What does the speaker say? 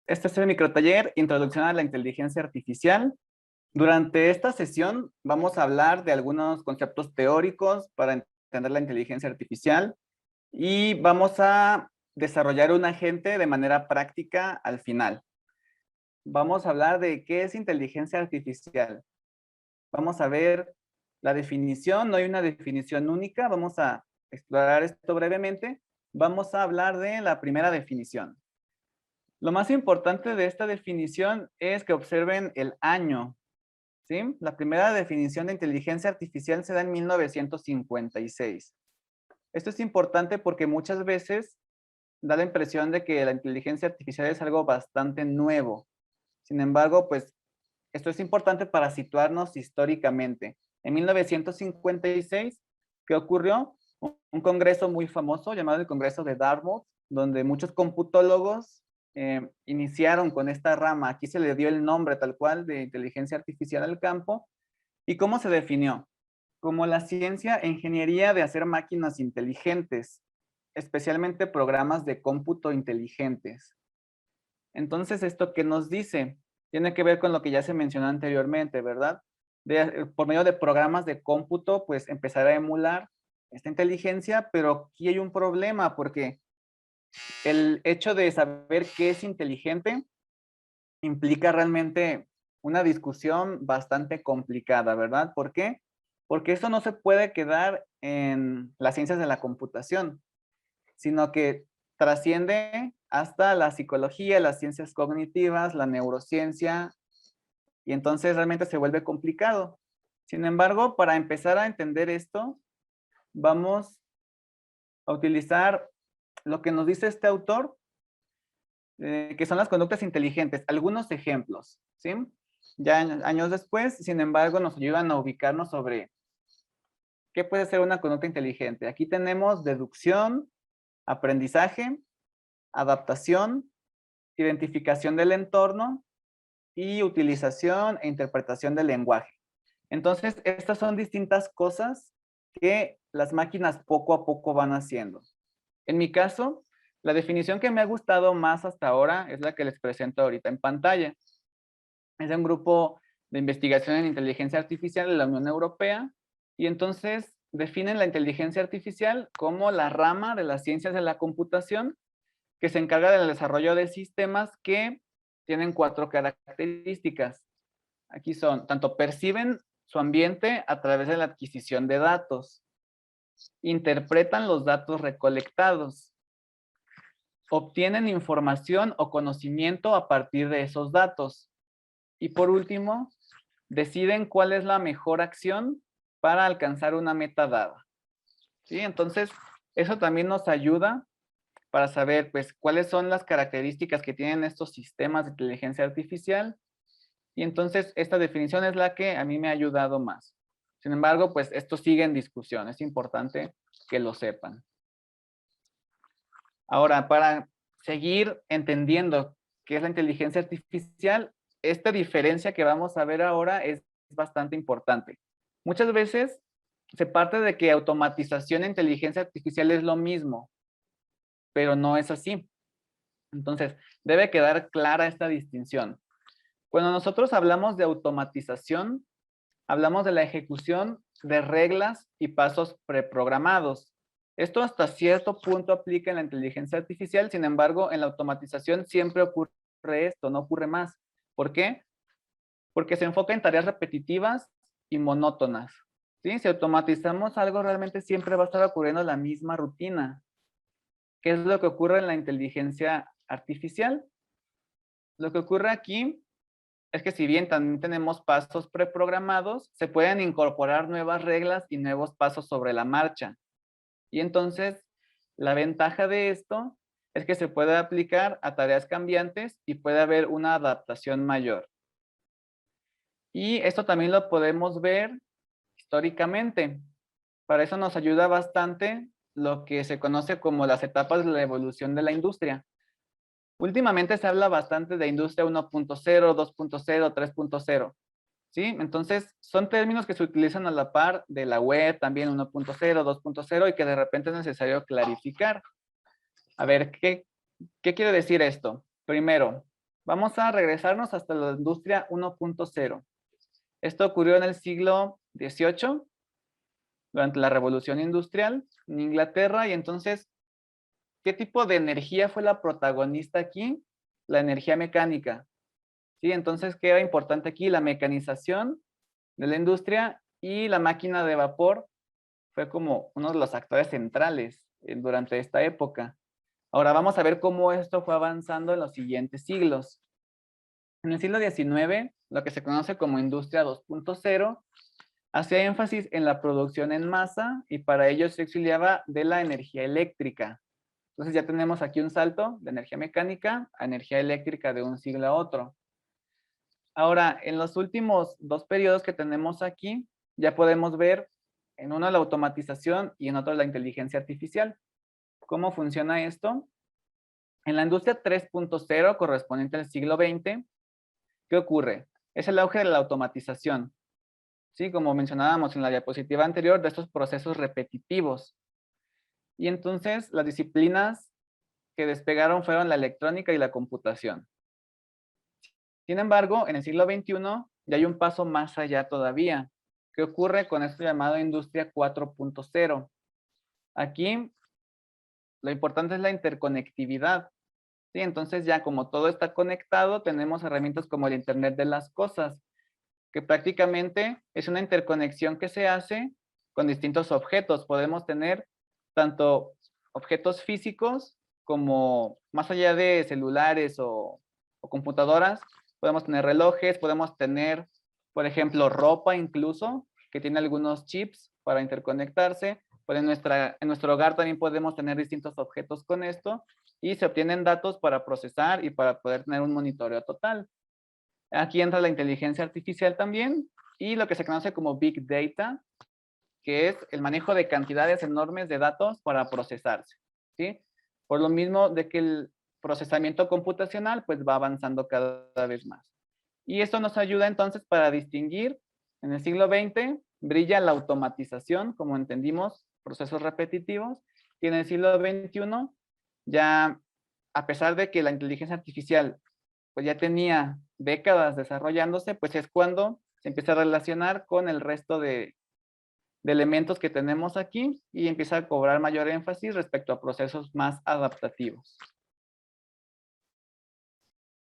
Este es el microtaller Introducción a la Inteligencia Artificial. Durante esta sesión vamos a hablar de algunos conceptos teóricos para entender la inteligencia artificial y vamos a desarrollar un agente de manera práctica al final. Vamos a hablar de qué es inteligencia artificial. Vamos a ver la definición, no hay una definición única, vamos a explorar esto brevemente. Vamos a hablar de la primera definición. Lo más importante de esta definición es que observen el año, ¿sí? La primera definición de inteligencia artificial se da en 1956. Esto es importante porque muchas veces da la impresión de que la inteligencia artificial es algo bastante nuevo. Sin embargo, pues esto es importante para situarnos históricamente. En 1956, ¿qué ocurrió? Un congreso muy famoso llamado el Congreso de Dartmouth, donde muchos computólogos iniciaron con esta rama. Aquí se le dio el nombre tal cual de inteligencia artificial al campo. ¿Y cómo se definió? Como la ciencia e ingeniería de hacer máquinas inteligentes, especialmente programas de cómputo inteligentes. Entonces, ¿esto qué nos dice? Tiene que ver con lo que ya se mencionó anteriormente, ¿verdad? Por medio de programas de cómputo, pues empezar a emular esta inteligencia, pero aquí hay un problema porque el hecho de saber qué es inteligente implica realmente una discusión bastante complicada, ¿verdad? ¿Por qué? Porque eso no se puede quedar en las ciencias de la computación, sino que trasciende hasta la psicología, las ciencias cognitivas, la neurociencia, y entonces realmente se vuelve complicado. Sin embargo, para empezar a entender esto, vamos a utilizar lo que nos dice este autor, que son las conductas inteligentes. Algunos ejemplos, ¿sí? Ya años después, sin embargo, nos ayudan a ubicarnos sobre qué puede ser una conducta inteligente. Aquí tenemos deducción, aprendizaje, adaptación, identificación del entorno y utilización e interpretación del lenguaje. Entonces, estas son distintas cosas que las máquinas poco a poco van haciendo. En mi caso, la definición que me ha gustado más hasta ahora es la que les presento ahorita en pantalla. Es de un grupo de investigación en inteligencia artificial de la Unión Europea y entonces definen la inteligencia artificial como la rama de las ciencias de la computación que se encarga del desarrollo de sistemas que tienen 4 características. Aquí son, tanto perciben su ambiente a través de la adquisición de datos, interpretan los datos recolectados, obtienen información o conocimiento a partir de esos datos. Y por último, deciden cuál es la mejor acción para alcanzar una meta dada. ¿Sí? Entonces, eso también nos ayuda para saber, pues, cuáles son las características que tienen estos sistemas de inteligencia artificial. Y entonces, esta definición es la que a mí me ha ayudado más. Sin embargo, pues, esto sigue en discusión. Es importante que lo sepan. Ahora, para seguir entendiendo qué es la inteligencia artificial, esta diferencia que vamos a ver ahora es bastante importante. Muchas veces se parte de que automatización e inteligencia artificial es lo mismo, pero no es así. Entonces, debe quedar clara esta distinción. Cuando nosotros hablamos de automatización, hablamos de la ejecución de reglas y pasos preprogramados. Esto hasta cierto punto aplica en la inteligencia artificial, sin embargo, en la automatización siempre ocurre esto, no ocurre más. ¿Por qué? Porque se enfoca en tareas repetitivas y monótonas. ¿Sí? Si automatizamos algo, realmente siempre va a estar ocurriendo la misma rutina. ¿Qué es lo que ocurre en la inteligencia artificial? Lo que ocurre aquí es que si bien también tenemos pasos preprogramados, se pueden incorporar nuevas reglas y nuevos pasos sobre la marcha. Y entonces, la ventaja de esto es que se puede aplicar a tareas cambiantes y puede haber una adaptación mayor. Y esto también lo podemos ver históricamente. Para eso nos ayuda bastante lo que se conoce como las etapas de la evolución de la industria. Últimamente se habla bastante de industria 1.0, 2.0, 3.0. ¿Sí? Entonces, son términos que se utilizan a la par de la web, también 1.0, 2.0, y que de repente es necesario clarificar. A ver, ¿qué quiere decir esto? Primero, Vamos a regresarnos hasta la industria 1.0. Esto ocurrió en el siglo XVIII, durante la Revolución Industrial en Inglaterra, y entonces, ¿qué tipo de energía fue la protagonista aquí? La energía mecánica. ¿Sí? Entonces, ¿qué era importante aquí? La mecanización de la industria y la máquina de vapor fue como uno de los actores centrales durante esta época. Ahora vamos a ver cómo esto fue avanzando en los siguientes siglos. En el siglo XIX, lo que se conoce como industria 2.0, hacía énfasis en la producción en masa y para ello se auxiliaba de la energía eléctrica. Entonces ya tenemos aquí un salto de energía mecánica a energía eléctrica de un siglo a otro. Ahora, en los últimos dos periodos que tenemos aquí, ya podemos ver en uno la automatización y en otro la inteligencia artificial. ¿Cómo funciona esto? En la industria 3.0, correspondiente al siglo XX, ¿qué ocurre? Es el auge de la automatización. Sí, como mencionábamos en la diapositiva anterior, de estos procesos repetitivos. Y entonces las disciplinas que despegaron fueron la electrónica y la computación. Sin embargo, en el siglo XXI ya hay un paso más allá todavía. ¿Qué ocurre con esto llamado industria 4.0? Aquí lo importante es la interconectividad. ¿Sí? Entonces ya como todo está conectado, tenemos herramientas como el Internet de las cosas, que prácticamente es una interconexión que se hace con distintos objetos. Podemos tener tanto objetos físicos como más allá de celulares o computadoras, podemos tener relojes, podemos tener, por ejemplo, ropa incluso, que tiene algunos chips para interconectarse. Pues en nuestro hogar también podemos tener distintos objetos con esto y se obtienen datos para procesar y para poder tener un monitoreo total. Aquí entra la inteligencia artificial también y lo que se conoce como Big Data, que es el manejo de cantidades enormes de datos para procesarse, ¿sí? Por lo mismo de que el procesamiento computacional pues va avanzando cada vez más. Y esto nos ayuda entonces para distinguir, en el siglo XX brilla la automatización, como entendimos, procesos repetitivos, y en el siglo XXI ya, a pesar de que la inteligencia artificial pues ya tenía décadas desarrollándose, pues es cuando se empieza a relacionar con el resto de elementos que tenemos aquí y empieza a cobrar mayor énfasis respecto a procesos más adaptativos.